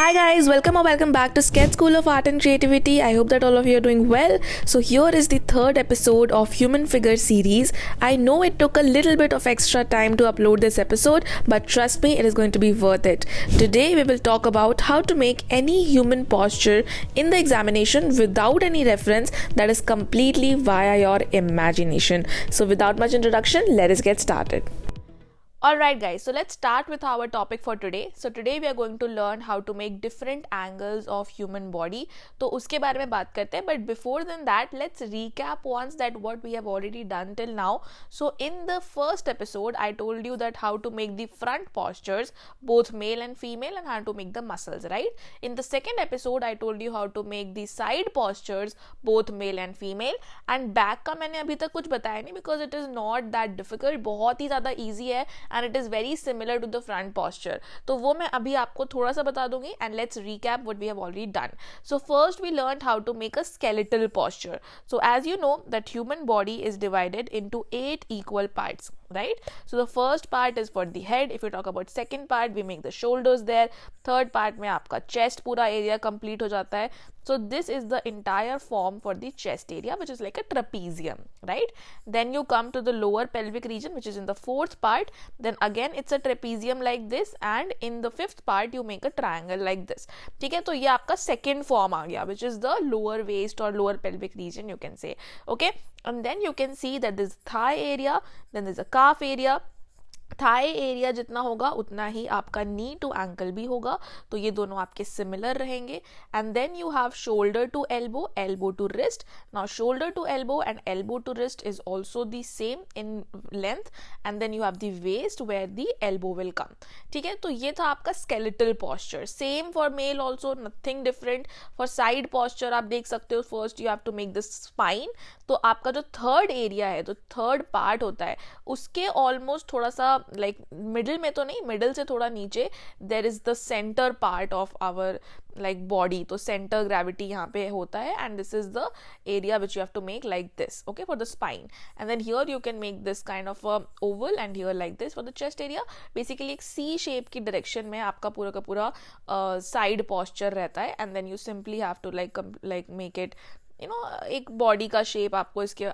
Hi guys, welcome or welcome back to Sketch School of Art and Creativity. I hope that all of you are doing well. So here is the third episode of Human Figure series. I know it took a little bit of extra time to upload this episode, but trust me, it is going to be worth it. Today we will talk about how to make any human posture in the examination without any reference, that is completely via your imagination. So without much introduction, let us get started. Alright guys, so let's start with our topic for today. So today we are going to learn how to make different angles of human body. तो उसके बारे में बात करते हैं, but before than that, let's recap once that what we have already done till now. So in the first episode, I told you that how to make the front postures, both male and female, and how to make the muscles, right? In the second episode, I told you how to make the side postures, both male and female, and back का मैंने अभी तक कुछ बताया नहीं because it is not that difficult, बहुत ही ज़्यादा easy है and it is very similar to the front posture. तो वो मैं अभी आपको थोड़ा सा बता दूंगी and let's recap what we have already done. So first we learned how to make a skeletal posture. So as you know that human body is divided into 8 equal parts, right? So the first part is for the head. If you talk about second part, we make the shoulders there. Third part में आपका chest पूरा area complete हो जाता है. So this is the entire form for the chest area, which is like a trapezium, right? Then you come to the lower pelvic region, which is in the fourth part. Then again it's a trapezium like this, and in the fifth part you make a triangle like this. ठीक है, तो ये आपका second form आ गया, which is the lower waist or lower pelvic region, you can say. Okay, and then you can see that this thigh area, then there's a calf area. Thigh area जितना होगा उतना ही आपका नी to ankle भी होगा, तो ये दोनों आपके सिमिलर रहेंगे. And then you have shoulder to elbow, elbow to wrist. Now shoulder to elbow and elbow to wrist is also the same in length, and then you have the waist where the elbow will come. ठीक है, तो ये था आपका skeletal posture. Same for male also, nothing different. For side posture आप देख सकते हो, first you have to make the spine. तो आपका जो थर्ड एरिया है, तो थर्ड पार्ट होता है, उसके ऑलमोस्ट थोड़ा सा लाइक मिडिल में तो नहीं, मिडिल से थोड़ा नीचे there is the centre part of our like body. तो सेंटर ग्रेविटी यहाँ पे होता है, and this is the area which you have to make like this, okay, for the spine. And then here you can make this kind of oval, and here like this for the chest area. Basically एक C shape की direction में आपका पूरा का पूरा side posture रहता है, and then you simply have to like make it, you know, एक बॉडी का शेप आपको इसके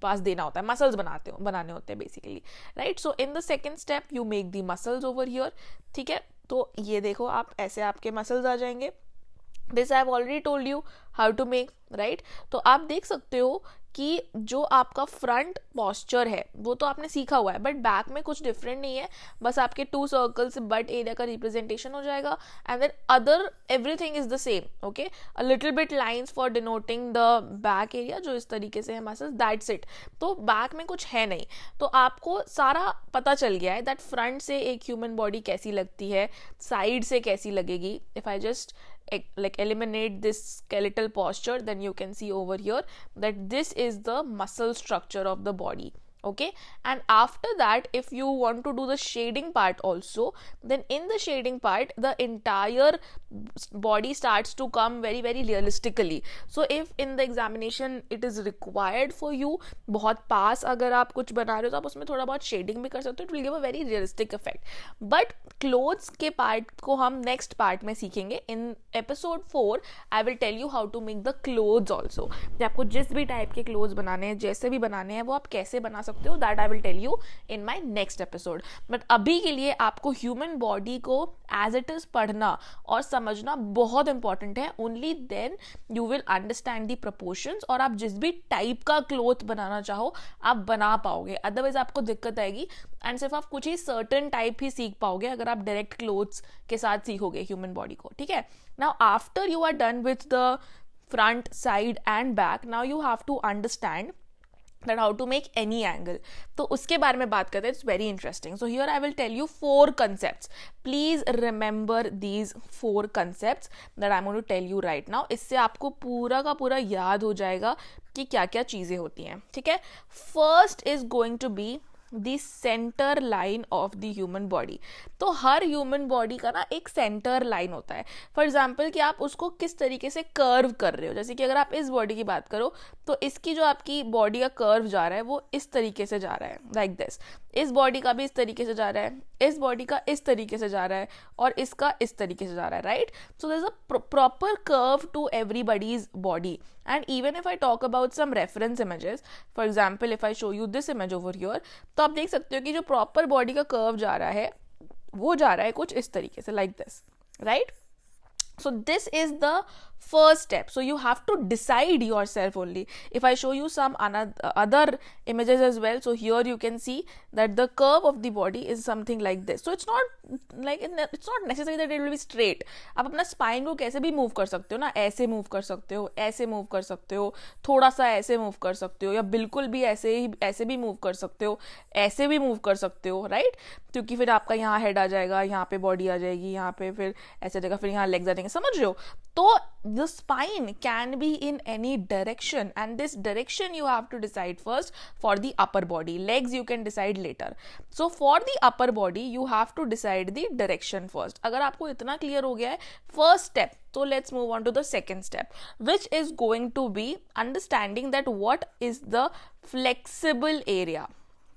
पास देना होता है, मसल्स बनाने होते हैं basically, right? So in the second step you make the muscles over here. ठीक है, तो ये देखो आप, ऐसे आपके मसल्स आ जाएंगे. This I have already told you how to make, right? तो आप देख सकते हो कि जो आपका फ्रंट पॉस्चर है वो तो आपने सीखा हुआ है, बट बैक में कुछ डिफरेंट नहीं है. बस आपके 2 सर्कल से बट एरिया का रिप्रेजेंटेशन हो जाएगा, and then other everything is the same. Okay, a little bit lines for denoting the back area, जो इस तरीके से है मसल्स, दैट्स इट. तो बैक में कुछ है नहीं, तो आपको सारा पता चल गया है दैट फ्रंट से एक ह्यूमन बॉडी कैसी लगती है, साइड से कैसी लगेगी. If I just like eliminate this skeletal posture, then you can see over here that this is the muscle structure of the body. Okay, and after that if you want to do the shading part also, then in the shading part the entire body starts to come very very realistically. So if in the examination it is required for you, बहुत पास अगर आप कुछ बना रहे हो तो आप उसमें थोड़ा बहुत शेडिंग भी कर सकते हो, it will give a very realistic effect. But clothes के पार्ट को हम नेक्स्ट पार्ट में सीखेंगे. In episode 4 I will tell you how to make the clothes also. आपको जिस भी टाइप के क्लोथ्स बनाने हैं, जैसे भी बनाने हैं, वो आप कैसे बना सकते हो, that I will tell you in my next episode. But अभी के लिए आपको ह्यूमन बॉडी को एज इट इज पढ़ना और समझना बहुत इंपॉर्टेंट है. Only then you will understand the proportions, और आप जिस भी टाइप का क्लोथ बनाना चाहो आप बना पाओगे. अदरवाइज आपको दिक्कत आएगी, एंड सिर्फ आप कुछ ही सर्टन टाइप ही सीख पाओगे अगर आप डायरेक्ट क्लोथ्स के साथ सीखोगे ह्यूमन बॉडी को. ठीक है, now after you are done with the front, side and back, now you have to understand that how to make any angle. तो उसके बारे में बात करते हैं. It's very interesting. So here I will tell you 4 concepts. Please remember these 4 concepts that I'm going to tell you right now. इससे आपको पूरा का पूरा याद हो जाएगा कि क्या क्या चीज़ें होती हैं. ठीक है, first is going to be the centre line of the human body. तो हर ह्यूमन बॉडी का ना एक सेंटर लाइन होता है. फॉर एग्जाम्पल कि आप उसको किस तरीके से कर्व कर रहे हो. जैसे कि अगर आप इस बॉडी की बात करो तो इसकी जो आपकी बॉडी का कर्व जा रहा है वो इस तरीके से जा रहा है, लाइक दिस. इस बॉडी का भी इस तरीके से जा रहा है, इस बॉडी का इस तरीके से जा रहा है, और इसका इस तरीके से जा रहा है, right? So there is a proper curve to everybody's body. And even if I talk about some reference images, for example if I show you this image over here, तो आप देख सकते हो कि जो प्रॉपर बॉडी का curve जा रहा है वो जा रहा है कुछ इस तरीके से, like this, right? So this is the first step. So you have to decide yourself only. If I show you some other images as well, so here you can see that the curve of the body is something like this. So it's not necessary that it will be straight. आप अपना spine को कैसे भी move कर सकते हो ना, ऐसे मूव कर सकते हो, ऐसे मूव कर सकते हो, थोड़ा सा ऐसे मूव कर सकते हो, या बिल्कुल भी ऐसे भी मूव कर सकते हो, ऐसे भी मूव कर सकते हो, राइट? क्योंकि फिर आपका यहाँ हेड आ जाएगा, यहाँ पे बॉडी आ जाएगी, यहाँ पे फिर ऐसे जगह, फिर यहाँ लेग्स आ जाएंगे, समझ रहे हो? तो the spine can be in any direction, and this direction you have to decide first for the upper body. Legs you can decide later. So for the upper body you have to decide the direction first. अगर आपको इतना clear हो गया है first step, so let's move on to the second step, which is going to be understanding that what is the flexible area.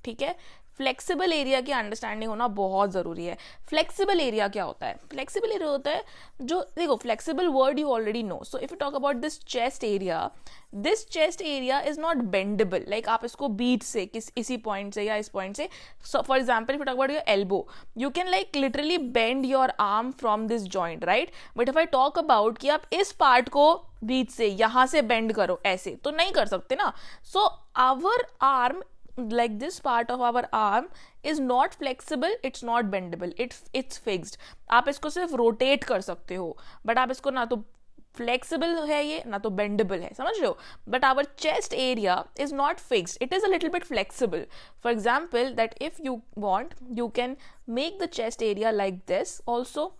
ठीक है? Flexible area की understanding होना बहुत ज़रूरी है. फ्लेक्सिबल एरिया क्या होता है? फ्लेक्सिबल एरिया होता है जो, देखो, flexible word you already no. So if you talk about this chest area is not bendable. Like आप इसको बीच से इसी पॉइंट से या इस पॉइंट से, for example if you talk about your elbow, you can like literally bend your arm from this joint, right? But if I talk about कि आप इस पार्ट को बीच से यहाँ से बेंड करो, ऐसे तो नहीं कर सकते ना. So our arm, like this part of our arm is not flexible, it's not bendable, it's fixed. आप इसको सिर्फ रोटेट कर सकते हो, बट आप इसको ना तो फ्लेक्सिबल है ये, ना तो बेंडेबल है, समझ रहे हो? But our chest area is not fixed, it is a little bit flexible. For example that if you want, you can make the chest area like this also,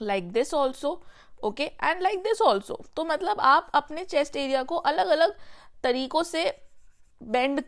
like this also, okay, and like this also. तो मतलब आप अपने chest area को अलग अलग तरीकों से bend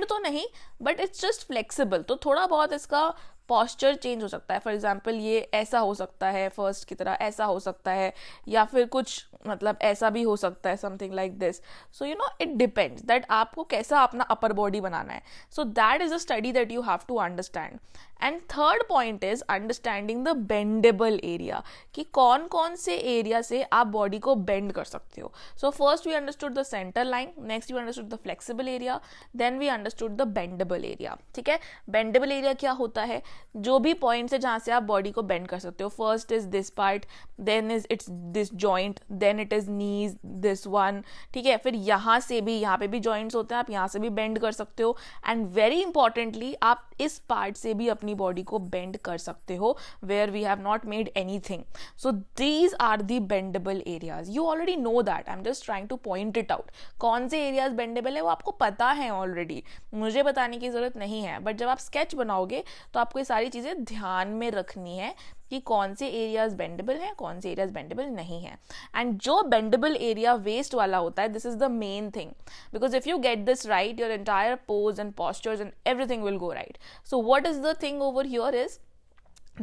तो नहीं, बट इट्स जस्ट फ्लेक्सिबल. तो थोड़ा बहुत इसका पॉस्चर चेंज हो सकता है. फॉर एग्जाम्पल ये ऐसा हो सकता है, फर्स्ट की तरह ऐसा हो सकता है, या फिर कुछ मतलब ऐसा भी हो सकता है, something like this. So you know it depends that आपको कैसा अपना अपर बॉडी बनाना है. So that is a study that you have to understand. And third point is understanding the bendable area, कि कौन कौन से एरिया से आप बॉडी को बेंड कर सकते हो. So first we understood the centre line, next we understood the flexible area, then we understood the bendable area. ठीक है? बेंडेबल एरिया क्या होता है? जो भी पॉइंट है जहां से आप बॉडी को बेंड कर सकते हो. First is this part, then is it's this joint, then it is knees, this one. ठीक है? फिर यहाँ से भी, यहाँ पे भी जॉइंट्स होते हैं, आप यहाँ से भी बेंड कर सकते हो. एंड वेरी इंपॉर्टेंटली आप इस पार्ट से भी अपनी बॉडी को बेंड कर सकते हो, where we have not made anything. So these are the bendable areas. You already know that, I am just trying to point it out. कौन से एरियाज बेंडेबल है वो आपको पता है ऑलरेडी, मुझे बताने की जरूरत नहीं है. बट जब आप स्केच बनाओगे तो आपको ये सारी चीजें ध्यान में रखनी है कि कौन से एरियाज बेंडेबल हैं, कौन से एरियाज बेंडेबल नहीं है. एंड जो बेंडेबल एरिया वेस्ट वाला होता है, this is the main thing, because if you get this right, your entire pose and postures and everything will go right. So what is the thing over here is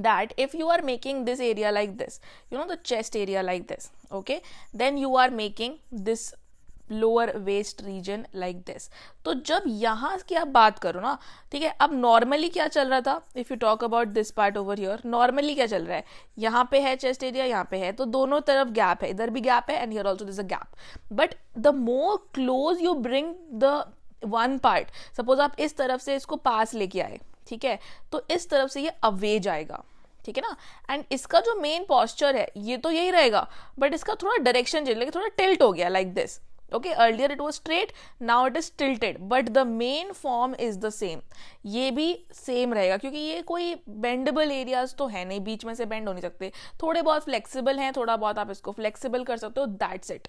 that if you are making this area like this, you know, the chest area like this, okay, then you are making this lower west region like this. तो जब यहाँ की आप बात करो ना, ठीक है, अब नॉर्मली क्या चल रहा था, if you talk about this part over here, normally क्या चल रहा है, यहाँ पे है चेस्ट एरिया, यहाँ पे है, तो दोनों तरफ गैप है, इधर भी गैप है and here also this a gap. But the more close you bring the one part, suppose आप इस तरफ से इसको पास लेके आए, ठीक है, तो इस तरफ से ये अवे जाएगा, ठीक है ना. एंड इसका जो मेन पॉस्चर है ये तो यही रहेगा, बट इसका थोड़ा डायरेक्शन चेंज, लेकिन थोड़ा टिल्ट हो गया like this. Okay, earlier it was straight, now it is tilted, but the main form is the same. ये भी सेम रहेगा, क्योंकि ये कोई बेंडेबल एरियाज तो है नहीं, बीच में से बेंड हो नहीं सकते. थोड़े बहुत फ्लेक्सिबल हैं, थोड़ा बहुत आप इसको फ्लेक्सिबल कर सकते हो, दैट्स इट.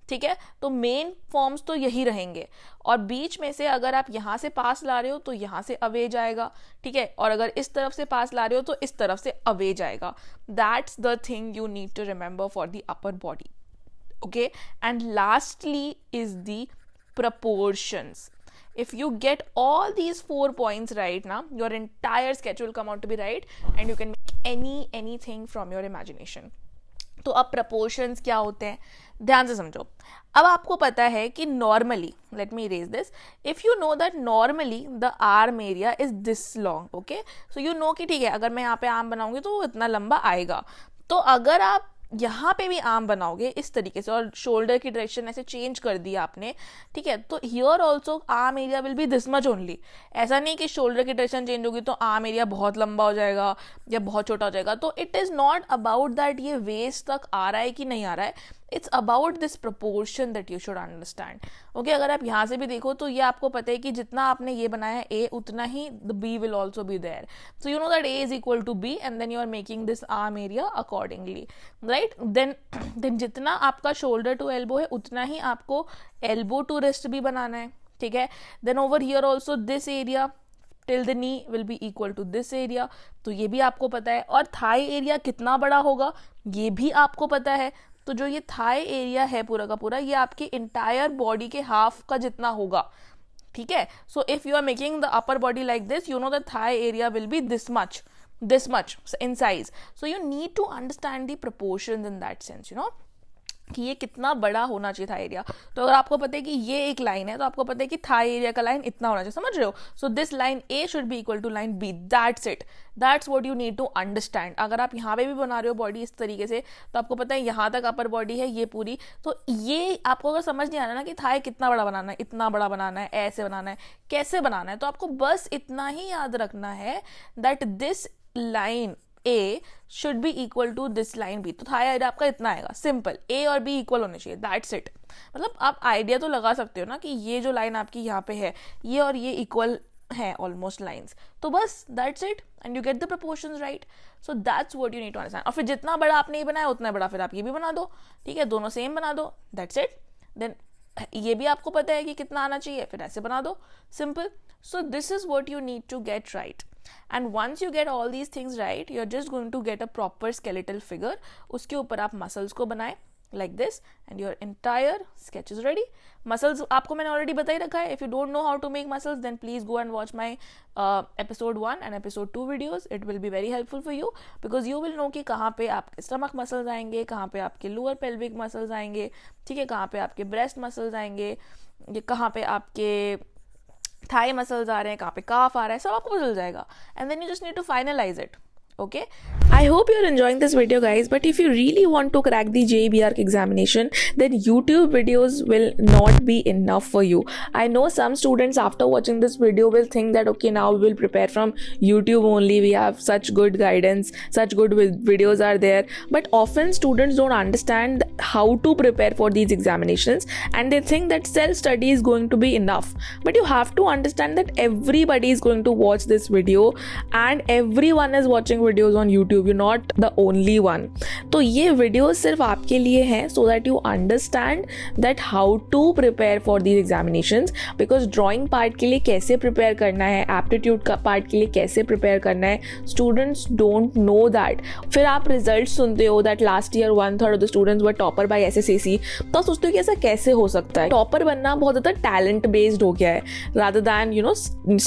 ठीक है? तो मेन फॉर्म्स तो यही रहेंगे, और बीच में से अगर आप यहाँ से पास ला रहे हो तो यहाँ से अवे जाएगा, ठीक है, और अगर इस तरफ से पास ला रहे हो तो इस तरफ से अवे जाएगा. That's the thing you need to remember for the upper body. Okay, and lastly is the proportions. If you get all these 4 points right now, your entire sketch will come out to be right, and you can make anything from your imagination. तो अब proportions क्या होते हैं? ध्यान से समझो। अब आपको पता है कि normally, let me erase this, if you know that normally the arm area is this long, okay, so you know कि ठीक है, अगर मैं यहाँ पे आर्म बनाऊंगी तो वो इतना लंबा आएगा। तो अगर आप यहाँ पे भी आर्म बनाओगे इस तरीके से और शोल्डर की डायरेक्शन ऐसे चेंज कर दी आपने, ठीक है, तो here also arm area will be this much only. ऐसा नहीं कि शोल्डर की डायरेक्शन चेंज होगी तो आर्म एरिया बहुत लंबा हो जाएगा या बहुत छोटा हो जाएगा। तो it is not about that ये वेस्ट तक आ रहा है कि नहीं आ रहा है, it's about this proportion that you should understand. Okay, अगर आप यहाँ से भी देखो तो ये आपको पता है कि जितना आपने ये बनाया है ए, उतना ही the B will also be there. So you know that A is equal to B and then you are making this arm area accordingly, right. Then जितना आपका शोल्डर टू एल्बो है उतना ही आपको एल्बो टू रिस्ट भी बनाना है, ठीक है। Then over here also this area till the knee will be equal to this area, तो ये भी आपको पता है। और थाई एरिया कितना बड़ा होगा ये भी आपको पता है। तो जो ये थाई एरिया है पूरा का पूरा, ये आपकी इंटायर बॉडी के हाफ का जितना होगा, ठीक है। So if you are making the upper body like this, you know the thigh area will be this much in size. So you need to understand the proportions in that sense, you know, कि ये कितना बड़ा होना चाहिए था area. तो अगर आपको पता है कि ये एक लाइन है तो आपको पता है कि थाई एरिया का लाइन इतना होना चाहिए, समझ रहे हो। So this line A should be equal to line B, that's it, that's what you need to understand. अगर आप यहाँ पे भी बना रहे हो बॉडी इस तरीके से तो आपको पता है यहाँ तक अपर बॉडी है ये पूरी, तो ये आपको अगर समझ नहीं आ रहा ना कि थाई कितना बड़ा बनाना है, इतना बड़ा बनाना है, ऐसे बनाना है, कैसे बनाना है, तो आपको बस इतना ही याद रखना है that this line A should be equal to this line B। तो थाई एरिया आपका इतना आएगा, सिंपल, A और B इक्वल होने चाहिए, दैट्स इट। मतलब आप आइडिया तो लगा सकते हो ना कि ये जो लाइन आपकी यहाँ पे है ये और ये इक्वल है ऑलमोस्ट लाइंस, तो बस that's it and you get the proportions right. So that's what you need to understand. और फिर जितना बड़ा आपने ये बनाया उतना बड़ा फिर आप ये भी बना दो, ठीक है, दोनों सेम बना दो, दैट्स इट। देन ये भी आपको पता है कि कितना आना चाहिए, फिर ऐसे बना दो, simple. So this is what you need to get right. And once you get all these things right, you're just going to get a proper skeletal figure। उसके ऊपर आप muscles को बनाए like this and your entire sketch is ready। muscles आपको मैंने already बता ही रखा है। if you don't know how to make muscles then please go and watch my episode 1 and episode 2 videos। it will be very helpful for you because you will know कि कहाँ पे आपके stomach muscles आएंगे, कहाँ पे आपके lower pelvic muscles आएंगे, ठीक है, कहाँ पे आपके breast muscles आएंगे, ये कहाँ पे आपके थाई मसल्स आ रहे हैं, कहाँ पे काफ आ रहा है, सब आपको मिल जाएगा। And then you just need to finalize it. Okay, I hope you're enjoying this video guys, but if you really want to crack the JEE ARC examination then YouTube videos will not be enough for you। I know some students after watching this video will think that okay, now we will prepare from YouTube only, we have such good guidance, such good videos are there, but often students don't understand how to prepare for these examinations and they think that self study is going to be enough, but you have to understand that everybody is going to watch this video and everyone is watching videos on YouTube, you're not the only one। तो ये videos सिर्फ आपके लिए हैं so that you understand that how to prepare for these examinations, because drawing part के लिए कैसे prepare करना है, aptitude का part के लिए कैसे prepare करना है, students don't know that। फिर आप results सुनते हो that last year 1/3 of the students were topper by SSAC, तो सोचते हो कि ऐसा कैसे हो सकता है। टॉपर बनना बहुत ज़्यादा talent based हो गया है rather than you know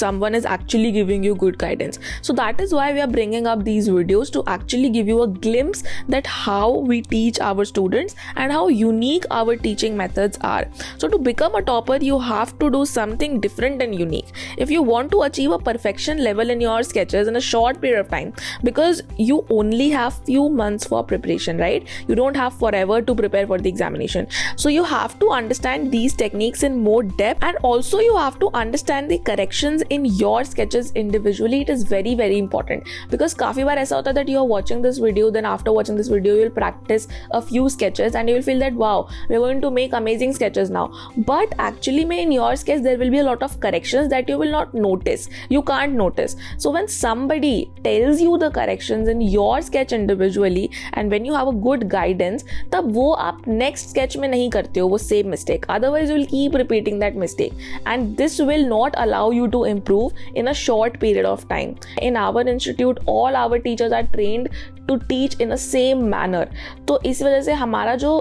someone is actually giving you good guidance। So that is why we are bringing up these videos to actually give you a glimpse that how we teach our students and how unique our teaching methods are। So to become a topper you have to do something different and unique if you want to achieve a perfection level in your sketches in a short period of time, because you only have few months for preparation, right? You don't have forever to prepare for the examination, so you have to understand these techniques in more depth and also you have to understand the corrections in your sketches individually। It is very very important because काफी बार ऐसा होता है that you are watching this video, then after watching this video you will practice a few sketches and you will feel that wow, we are going to make amazing sketches now, but actually in your sketch there will be a lot of corrections that you will not notice, you can't notice। So when somebody tells you the corrections in your sketch individually and when you have a good guidance, तब वो आप next sketch में नहीं करते हो वो same mistake, otherwise you will keep repeating that mistake and this will not allow you to improve in a short period of time। In our institute all our teachers are trained to teach in a same manner, तो इस वजह से हमारा जो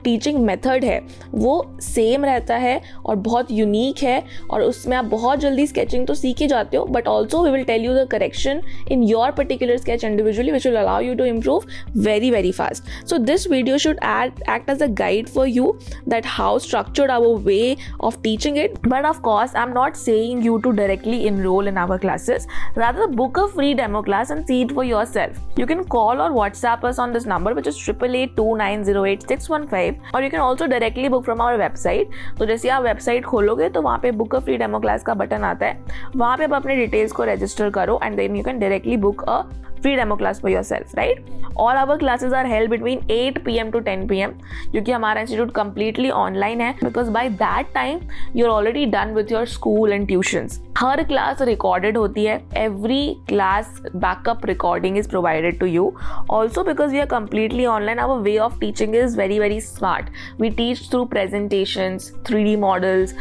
teaching method है वो same रहता है और बहुत यूनिक है, और उसमें आप बहुत जल्दी स्केचिंग तो सीख ही जाते हो, but also we will tell you the correction in your particular sketch individually, which will allow you to improve very very fast. So this video should act as a guide for you that how structured our way of teaching it. But of course I'm not saying you to directly enroll in our classes, rather book a free demo class and see it for yourself. You can call or WhatsApp us on this number, which is 8882908615, or you can also directly book from our website. तो जैसे आप website खोलोगे तो वहाँ पे book a free demo class का button आता है, वहाँ पे आप अपने डिटेल्स को रजिस्टर करो and then you can directly book a free demo class for yourself, right? All our classes are held between 8 PM to 10 PM क्योंकि हमारा इंस्टीट्यूट completely online है, because by that time you're already done with your school and tuitions. Her class recorded होती है, every class backup recording is provided to you. Also because we are completely online, our way of teaching is very very smart. We teach through presentations, 3D models,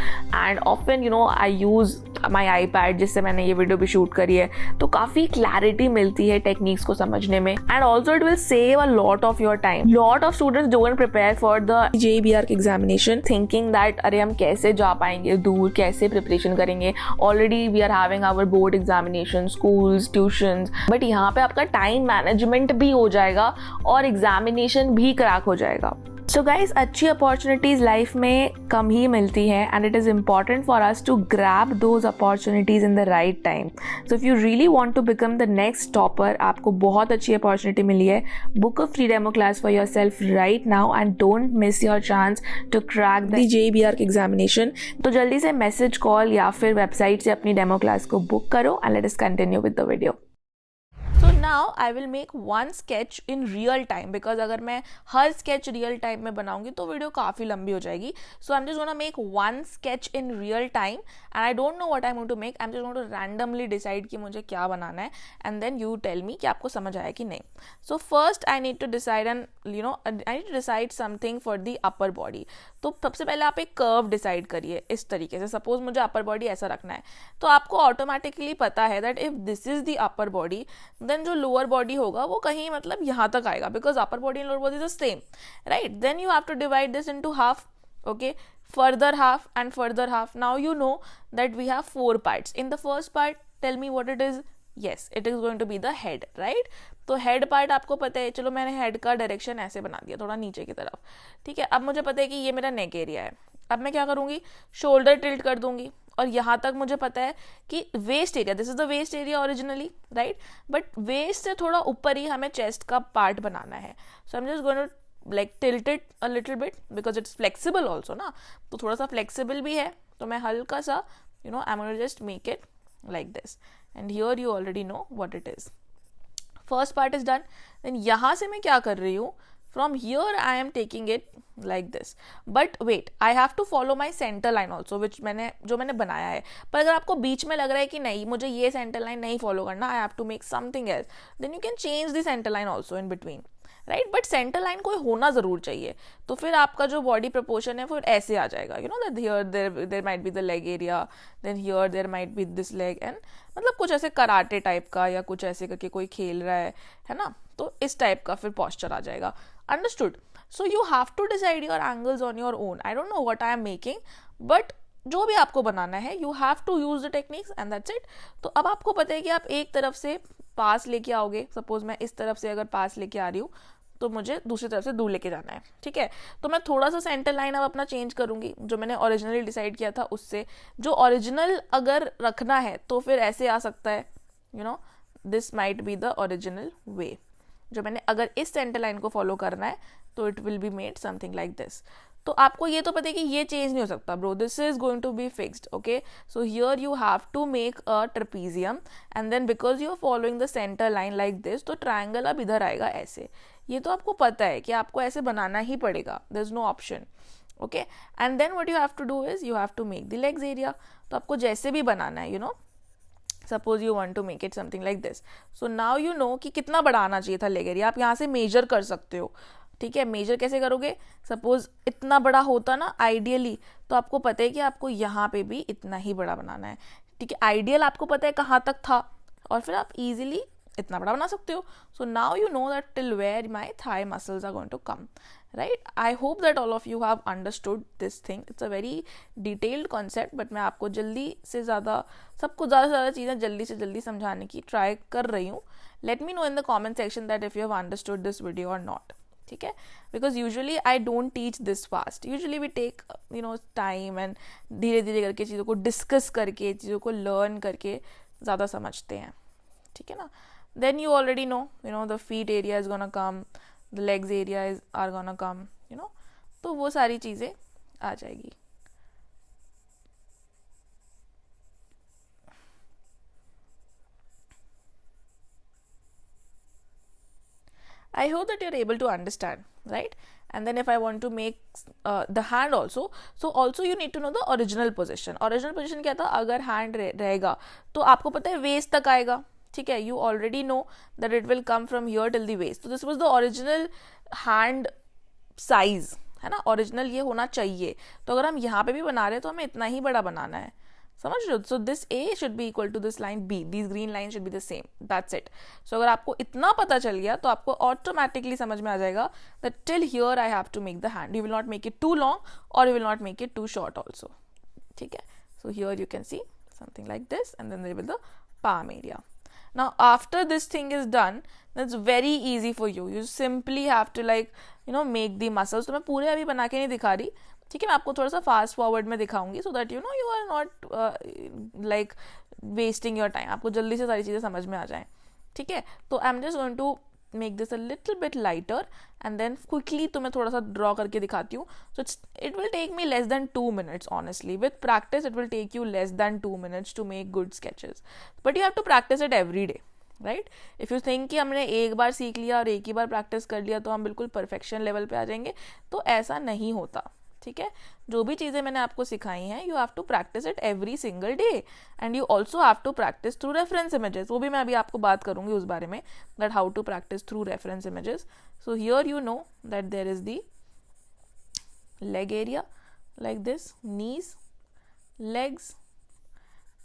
and often I use my iPad जिससे मैंने ये video भी shoot करी है, तो काफ़ी clarity मिलती है टेक्निक्स को समझने में, and also it will save a lot of your time. Lot of students don't prepare for the JBR examination thinking that अरे हम कैसे जा पाएंगे दूर, कैसे प्रिपरेशन करेंगे, already we are having our board examination, schools, tuitions, but यहाँ पे आपका टाइम मैनेजमेंट भी हो जाएगा और एग्जामिनेशन भी क्रैक हो जाएगा. सो गाइज, अच्छी अपॉर्चुनिटीज़ लाइफ में कम ही मिलती है, and it is important for us to grab those opportunities in the right time. So if you really want to become the next topper, आपको बहुत अच्छी अपॉर्चुनिटी मिली है. Book a free demo class for yourself right now and don't miss your chance to crack the JBR examination. तो जल्दी से message, call या फिर वेबसाइट से अपनी डेमो क्लास को बुक करो, and let us continue with the video. So now I will make one sketch in real time, because अगर मैं हर sketch real time में बनाऊंगी तो वीडियो काफ़ी लंबी हो जाएगी. So I'm just gonna make one sketch in real time and I don't know what I'm going to make. I'm just going to randomly decide कि मुझे क्या बनाना है, and then you tell me कि आपको समझ आया कि नहीं. So first I need to decide I need to decide something for the upper body. तो सबसे पहले आप एक कर्व डिसाइड करिए इस तरीके से. सपोज मुझे अपर बॉडी ऐसा रखना है, तो आपको ऑटोमेटिकली पता है that if this is the upper body, then जो लोअर बॉडी होगा वो कहीं मतलब यहाँ तक आएगा, because upper body and lower body is same, right. Then you have to divide this into half, okay, further half and further half. Now you know that we have 4 parts. In the first part, tell me what it is. Yes, it is going to be the head, right? तो head part आपको पता है. चलो मैंने head का direction ऐसे बना दिया, थोड़ा नीचे की तरफ, ठीक है. अब मुझे पता है कि ये मेरा नेक एरिया है. अब मैं क्या करूँगी, शोल्डर टिल्ट कर दूंगी, और यहाँ तक मुझे पता है कि waist area, this is the waist area originally, right, but waist से थोड़ा ऊपर ही हमें चेस्ट का पार्ट बनाना है. So I am just going to like tilt it a little bit because it's flexible also ना, तो थोड़ा सा flexible भी है, तो मैं हल्का सा I'm going to just make it like this, and here you already know what it is. First part is done. Then यहाँ से मैं क्या कर रही हूँ, from here I am taking it like this, but wait, I have to follow my center line also, which जो मैंने बनाया है. पर अगर आपको बीच में लग रहा है कि नहीं मुझे ये center line नहीं follow करना, I have to make something else, then you can change the center line also in between, right. But centre line कोई होना जरूर चाहिए, तो फिर आपका जो बॉडी प्रपोर्शन है फिर ऐसे आ जाएगा, that here there might be the leg area, then here there might be this leg, and मतलब कुछ ऐसे कराटे टाइप का या कुछ ऐसे करके कोई खेल रहा है ना, तो इस टाइप का फिर पॉस्चर आ जाएगा. Understood. So you have to decide your angles on your own. I don't know what I am making, but जो भी आपको बनाना है you have to use the techniques and that's it. तो अब आपको पता है कि आप एक तरफ से पास लेके आओगे. सपोज मैं इस तरफ से अगर पास लेके आ रही हूँ, तो मुझे दूसरी तरफ से दूर लेके जाना है, ठीक है. तो मैं थोड़ा सा सेंटर लाइन अब अपना चेंज करूंगी, जो मैंने ओरिजिनली डिसाइड किया था उससे. जो ओरिजिनल अगर रखना है तो फिर ऐसे आ सकता है, this might be the original way. जो मैंने अगर इस सेंटर लाइन को फॉलो करना है तो it will be made something like this. तो आपको ये तो पता है कि ये चेंज नहीं हो सकता bro, this is going to be fixed, okay. So here you have to make a trapezium, and then because you are following the centre line like this, तो ट्रायंगल अब इधर आएगा ऐसे. ये तो आपको पता है कि आपको ऐसे बनाना ही पड़ेगा, there is no option, okay. And then what you have to do is you have to make the legs area. तो आपको जैसे भी बनाना है, suppose you want to make it something like this. So now you know कि कितना बड़ा आना चाहिए था लेग एरिया. आप यहाँ से मेजर कर सकते हो, ठीक है. मेजर कैसे करोगे, सपोज इतना बड़ा होता ना आइडियली, तो आपको पता है कि आपको यहाँ पे भी इतना ही बड़ा बनाना है, ठीक है. आइडियल आपको पता है कहाँ तक था, और फिर आप इजीली इतना बड़ा बना सकते हो. So now you know that till where my thigh muscles are going to come. Right, I hope that all of you have understood this thing. It's a very detailed concept, but मैं आपको जल्दी से ज़्यादा चीज़ें जल्दी से जल्दी समझाने की ट्राई कर रही हूँ. Let me know in the comment section that if you have understood this video और नॉट. ठीक है, because usually I don't teach this fast. Usually we take time and धीरे धीरे करके चीज़ों को डिस्कस करके, चीज़ों को लर्न करके ज़्यादा समझते हैं. ठीक है ना. Then you already know the feet area is gonna come, the legs area is are gonna come, तो वो सारी चीज़ें आ जाएगी. I hope that you're able to understand, right? And then if I want to make the hand also, so also you need to know the original position. Original position क्या था, अगर hand रहेगा तो आपको पता है waist तक आएगा. ठीक है, you already know that it will come from here till the waist. So this was the original hand size, है ना. original ये होना चाहिए. तो अगर हम यहाँ पे भी बना रहे हैं तो हमें इतना ही बड़ा बनाना है. समझ रहे हो. So this A should be equal to this line B, this green line should be the same, that's it. So अगर आपको इतना पता चल गया तो आपको ऑटोमेटिकली समझ में आ जाएगा that till here I have to make the hand. You will not make it too long और you will not make it too short also. ठीक है, so here you can see something like this and then there will the palm area. Now after this thing is done, that's very easy for you. You simply have to make the muscles. तो मैं पूरे अभी बना के नहीं दिखा रही. ठीक है, मैं आपको थोड़ा सा फास्ट फॉरवर्ड में दिखाऊंगी so that you are not wasting your time. आपको जल्दी से सारी चीज़ें समझ में आ जाएं. ठीक है, तो I am just going to make this a little bit lighter and then quickly तो मैं थोड़ा सा ड्रॉ करके दिखाती हूँ. So it will take me less than 2 minutes. Honestly with practice it will take you less than 2 minutes to make good sketches, but you have to practise it every day. Right, if you think कि हमने एक बार सीख लिया और एक ही बार practice कर लिया तो हम बिल्कुल परफेक्शन लेवल पे आ जाएंगे, तो ऐसा नहीं होता. ठीक है, जो भी चीज़ें मैंने आपको सिखाई हैं you have to practise it every single day and you also have to practise through reference images. वो भी मैं अभी आपको बात करूंगी उस बारे में, that how to practise through reference images. So here you know that there is the leg area like this, knees, legs.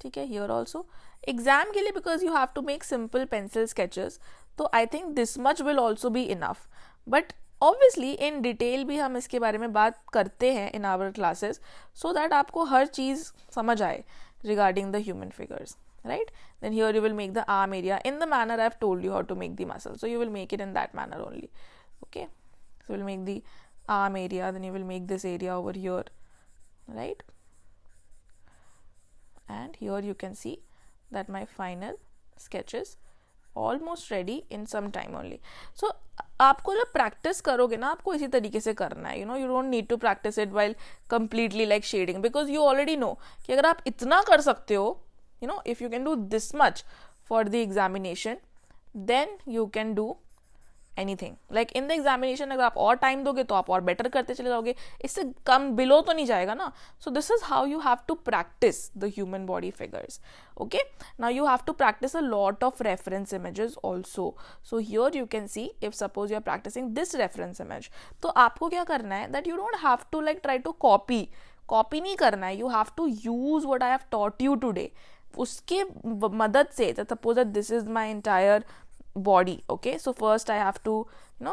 ठीक है, हियर ऑल्सो एग्जाम के लिए because you have to make simple pencil sketches, तो I think this much will also be enough. But obviously in detail भी हम इसके बारे में बात करते हैं in our classes so that आपको हर चीज़ समझ आए regarding the human figures. Right, then here you will make the arm area in the manner I have told you how to make the muscle, so you will make it in that manner only. Okay, so will make the arm area, then you will make this area over here. Right, and here you can see that my final sketch is almost ready in some time only. So आपको जब practice करोगे ना, आपको इसी तरीके से करना है. you don't need to practice it while completely like shading, because you already know कि अगर आप इतना कर सकते हो, if you can do this much for the examination, then you can do anything. like in the examination अगर आप और टाइम दोगे तो आप और बेटर करते चले जाओगे, इससे कम बिलो तो नहीं जाएगा ना. so this is how you have to practice the human body figures. okay, now you have to practice a lot of reference images also. so here you can see if suppose you are practicing this reference image, तो आपको क्या करना है that you don't have to try to copy नहीं करना है. you have to use what I have taught you today. उसके मदद से suppose that this is my entire body. okay, so first I have to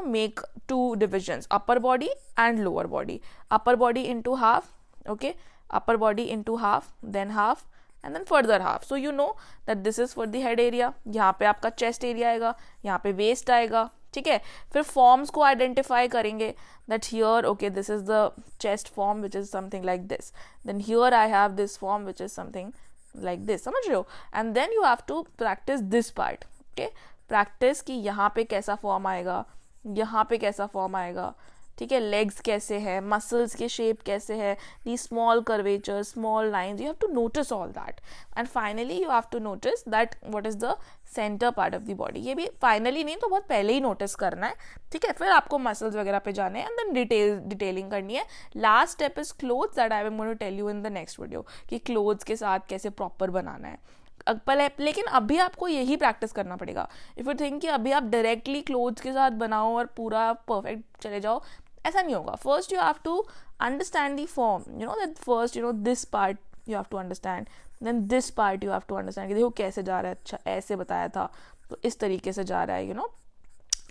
make 2 divisions, upper body and lower body. upper body into half, okay, upper body into half, then half and then further half. so you know that this is for the head area. यहाँ पे आपका chest area आएगा, यहाँ पे waist आएगा. ठीक है, फिर forms को identify करेंगे that here okay this is the chest form which is something like this, then here I have this form which is something like this. समझ रहे हो. and then you have to practice this part. okay, practice कि यहाँ पे कैसा form आएगा, यहाँ पे कैसा फॉर्म आएगा. ठीक है, लेग्स कैसे है, मसल्स के शेप कैसे है, the small curvature, small lines, you have to notice all that. And finally you have to notice that what is the centre part of the body. ये भी फाइनली नहीं तो बहुत पहले ही नोटिस करना है. ठीक है, फिर आपको मसल्स वगैरह पे जाने हैं एंड देन डिटेलिंग करनी है. Last step is clothes that I am going to tell you in the next video कि क्लोथ्स के साथ कैसे प्रॉपर बनाना है. लेकिन अभी आपको यही प्रैक्टिस करना पड़ेगा. इफ यू थिंक कि अभी आप डायरेक्टली क्लोथ्स के साथ बनाओ और पूरा परफेक्ट चले जाओ, ऐसा नहीं होगा. First you have to understand the form. That first this part you have to understand, then this part you have to understand कि देखो कैसे जा रहा है. अच्छा ऐसे बताया था तो इस तरीके से जा रहा है,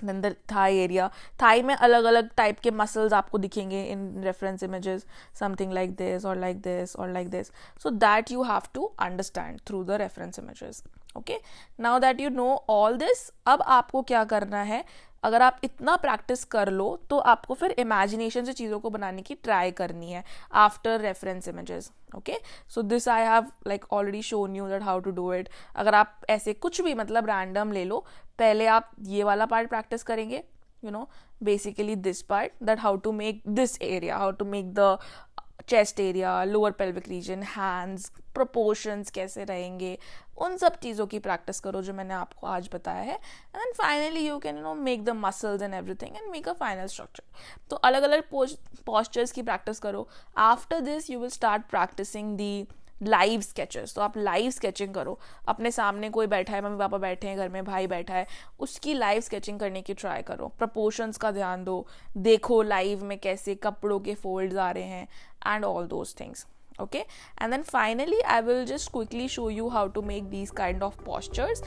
then the thigh area, thigh में अलग अलग टाइप के मसल्स आपको दिखेंगे in reference images, something like this or like this or like this, so that you have to understand through the reference images. Okay, now that you know all this, अब आपको क्या करना है, अगर आप इतना प्रैक्टिस कर लो तो आपको फिर इमेजिनेशन से चीज़ों को बनाने की ट्राई करनी है after reference images. Okay, so this I have like already shown you that how to do it. अगर आप ऐसे कुछ भी मतलब रैंडम ले लो, पहले आप ये वाला पार्ट प्रैक्टिस करेंगे, basically this part, that how to make this area, how to make the chest area, lower pelvic region, hands, proportions कैसे रहेंगे, उन सब चीज़ों की प्रैक्टिस करो जो मैंने आपको आज बताया है. And then finally you can make the muscles and everything and make a final structure. तो अलग अलग पोस्चर्स की प्रैक्टिस करो. After this you will start practising the live sketches. तो आप लाइव स्केचिंग करो, अपने सामने कोई बैठा है, मम्मी पापा बैठे हैं घर में, भाई बैठा है, उसकी लाइव स्केचिंग करने की ट्राई करो. प्रपोर्शंस का ध्यान दो, देखो लाइव में कैसे कपड़ों के फोल्ड्स आ रहे हैं and all those things. Okay, and then finally I will just quickly show you how to make these kind of postures.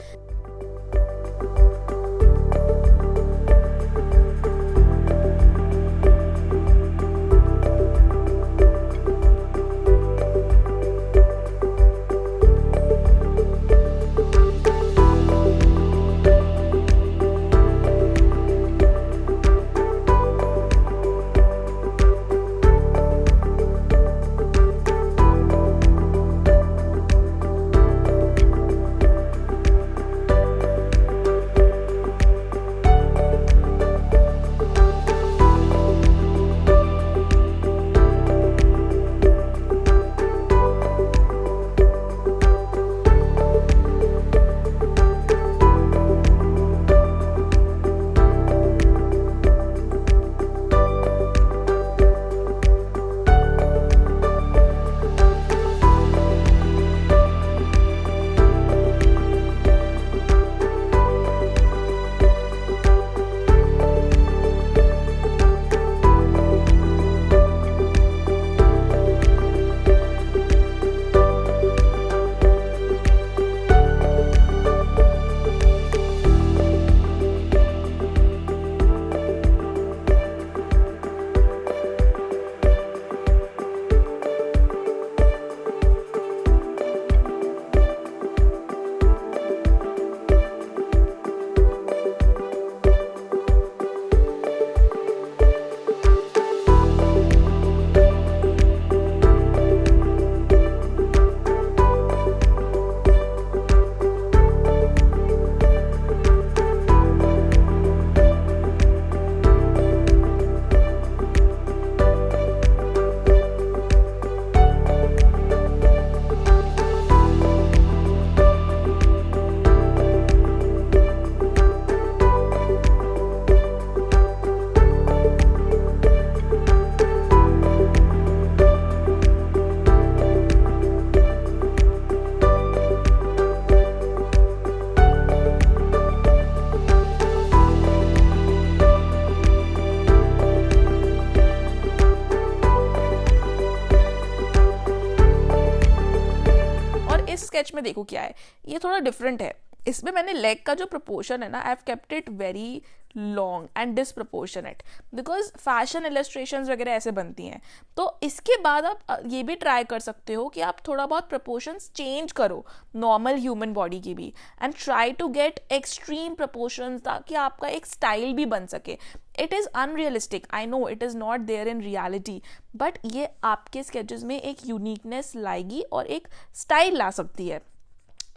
Sketch में देखो क्या है, ये थोड़ा डिफरेंट है. इसमें मैंने लेग का जो प्रपोर्शन है ना, I have kept it very long and disproportionate, because fashion illustrations वगैरह ऐसे बनती हैं. तो इसके बाद आप ये भी ट्राई कर सकते हो कि आप थोड़ा बहुत प्रपोर्शंस चेंज करो नॉर्मल ह्यूमन बॉडी की भी, and try to get extreme proportions ताकि आपका एक स्टाइल भी बन सके. It is unrealistic, I know it is not there in reality, but ये आपके स्केचेस में एक यूनिकनेस लाएगी और एक स्टाइल ला सकती है.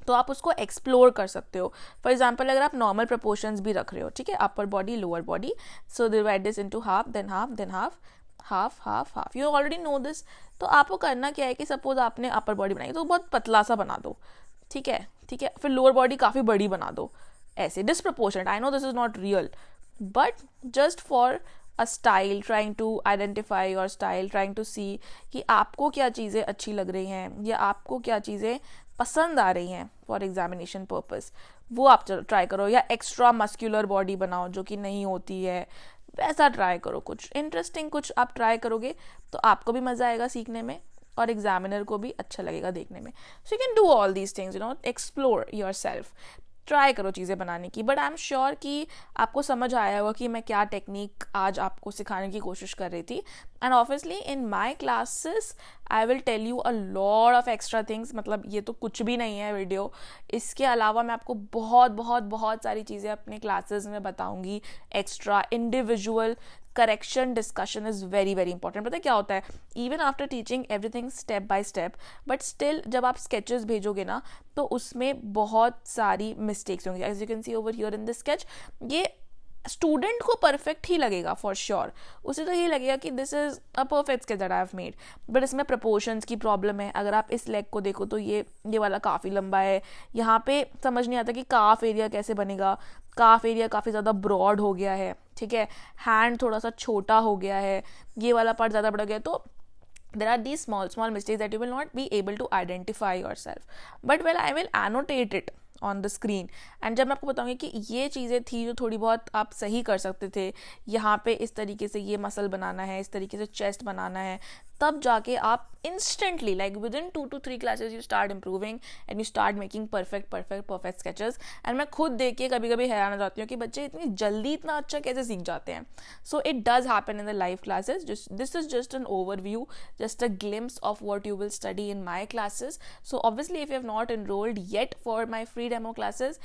तो आप उसको एक्सप्लोर कर सकते हो. फॉर एग्जाम्पल अगर आप नॉर्मल प्रपोर्शंस भी रख रहे हो, ठीक है, upper body lower body, so divide this into half than half than half half half half, you already no this. तो आपको करना क्या है कि सपोज आपने अपर बॉडी बनाई तो बहुत पतला सा बना दो, ठीक है, ठीक है. फिर लोअर बॉडी काफ़ी बड़ी बना दो, ऐसे disproportionate. I know this is not real, but just for a style, trying to identify your style, trying to see कि आपको क्या चीज़ें अच्छी लग रही हैं या आपको क्या चीज़ें पसंद आ रही हैं फॉर एग्जामिनेशन पर्पस, वो आप ट्राई करो. या एक्स्ट्रा मस्क्यूलर बॉडी बनाओ जो कि नहीं होती है, वैसा ट्राई करो. कुछ इंटरेस्टिंग कुछ आप ट्राई करोगे तो आपको भी मज़ा आएगा सीखने में और एग्जामिनर को भी अच्छा लगेगा देखने में. So you can do all these things, explore your self. Try करो चीज़ें बनाने की, बट आई एम श्योर कि आपको समझ आया होगा कि मैं क्या टेक्निक आज आपको सिखाने की कोशिश कर रही थी. And obviously in my classes I will tell you a lot of extra things. मतलब ये तो कुछ भी नहीं है वीडियो, इसके अलावा मैं आपको बहुत बहुत बहुत सारी चीज़ें अपने क्लासेस में बताऊंगी extra. Individual correction discussion is very very important. पता है क्या होता है, even after teaching everything step by step, but still जब आप स्केचेस भेजोगे ना तो उसमें बहुत सारी मिस्टेक्स होंगी. As you can see over here in this sketch, ये स्टूडेंट को परफेक्ट ही लगेगा फॉर श्योर. उसे तो यही लगेगा कि this is a perfect sketch that I have made, but इसमें प्रपोर्शंस की प्रॉब्लम है. अगर आप इस लेग को देखो तो ये वाला काफ़ी लंबा है, यहाँ पे समझ नहीं आता कि काफ एरिया कैसे बनेगा. काफ एरिया काफ़ी ज़्यादा ब्रॉड हो गया है, ठीक है. हैंड थोड़ा सा छोटा हो गया है, ये वाला पार्ट ज़्यादा बड़ा गया. तो there are these small mistakes that you will not be able to identify yourself, but well I will annotate it on the screen. And जब मैं आपको बताऊंगी कि ये चीज़ें थी जो थोड़ी बहुत आप सही कर सकते थे, यहाँ पे इस तरीके से ये मसल बनाना है, इस तरीके से चेस्ट बनाना है, तब जाके आप instantly like with in 2 to 3 classes you start improving and you start making perfect sketches. And मैं खुद देख के कभी कभी हैरान हो जाती हूँ कि बच्चे इतनी जल्दी इतना अच्छा कैसे सीख जाते हैं. So it does happen in the live classes. This is just an overview, just a glimpse of what you will study in my classes. So obviously if you have not enrolled yet for my free demo classes,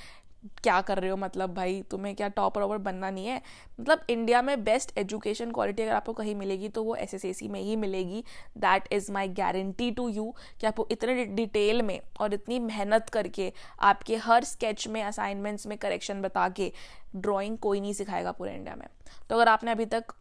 क्या कर रहे हो, मतलब भाई तुम्हें क्या topper वॉपर बनना नहीं है. मतलब इंडिया में बेस्ट एजुकेशन क्वालिटी अगर आपको कहीं मिलेगी तो वो SSAC में ही मिलेगी. That is my guarantee to you कि आपको इतने डिटेल में और इतनी मेहनत करके आपके हर स्केच में असाइनमेंट्स में करेक्शन बता के ड्राइंग कोई नहीं सिखाएगा पूरे इंडिया में. तो अगर आपने अभी तक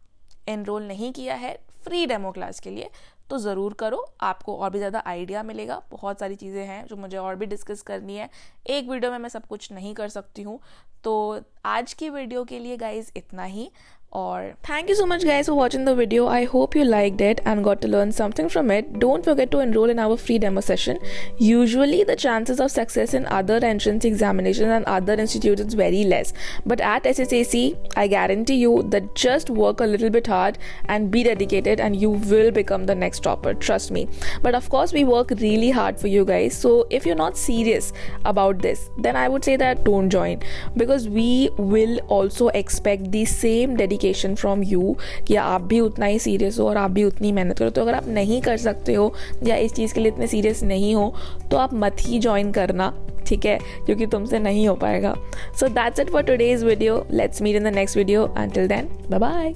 एनरोल नहीं किया है फ्री डेमो क्लास के लिए तो ज़रूर करो, आपको और भी ज़्यादा आइडिया मिलेगा. बहुत सारी चीज़ें हैं जो मुझे और भी डिस्कस करनी है, एक वीडियो में मैं सब कुछ नहीं कर सकती हूँ. तो आज की वीडियो के लिए गाइज इतना ही. और thank you so much guys for watching the video. I hope you liked it and got to learn something from it. Don't forget to enroll in our free demo session. Usually the chances of success in other entrance examinations and other institutes is very less, but at SSAC I guarantee you that just work a little bit hard and be dedicated and you will become the next topper, trust me. But of course we work really hard for you guys, so if you're not serious about this then I would say that don't join, because we will also expect the same dedication from you कि आप भी उतना ही serious हो और आप भी उतनी मेहनत करो. तो अगर आप नहीं कर सकते हो या इस चीज़ के लिए इतने सीरियस नहीं हो तो आप मत ही ज्वाइन करना, ठीक है, क्योंकि तुमसे नहीं हो पाएगा. So that's it for today's video. Let's meet in the next video. Until then bye bye.